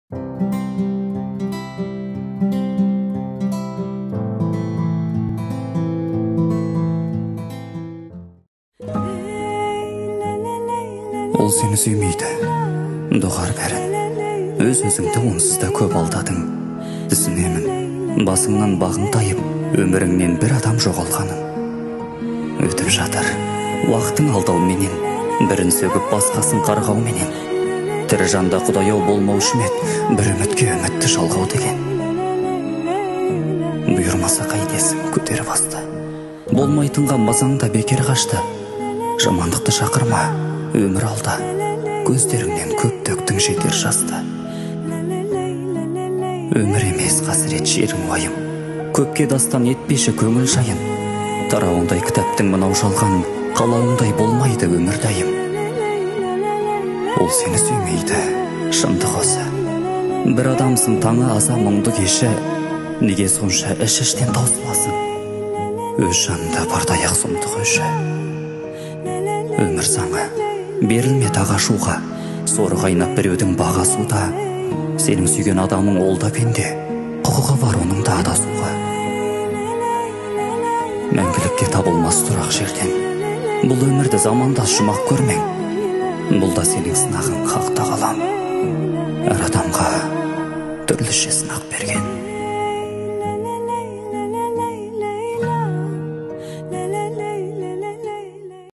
Ол сені сүймейді, доғар бәрін. Өз-өзіңді онсыз да көп алдадың. Түсінемін, басыңнан бағың тайып, өміріңнен бір адам жоғалғанын. Өтіп жатыр, уақытың алдауменен, бірін сөгіп басқасын қарғауменен. Тірі жанда құдаяу болмаушы ме еді, бір үмітке үмітті жалғау деген. Бұйырмаса қайтесің, көтер басты. Болмайтынға басаң да бекер қашты. Жамандықты шақырма, өмір алда, көздеріңнен көп төктің жетер жасты. Өмір емес қасірет жерің уайым, көпке дастан етпеші көңіл жайын. Тарауындай кітаптың мынау жалғанын, қалауындай болмайды өмір дайым. Ол сені сүймейді, шындық осы. Бір адамсың, таңы аза мұңды кеші, неге сонша іш-іштен таусыласың? Өз жанында бардаяқ сұмдық өші. Өмір заңы берілме тағашуға, соры қайнап біреудің бағасуда. Сенің сүйген адамың ол да пенде, құқығы бар оның да адасуға. Мәңгілікке табылмас тұрақ жерден, бұл өмірді замандас жұмақ көрмең. Бұл да сенің сынағың, хақта қалам. Әр адамға түрліше сынақ берген.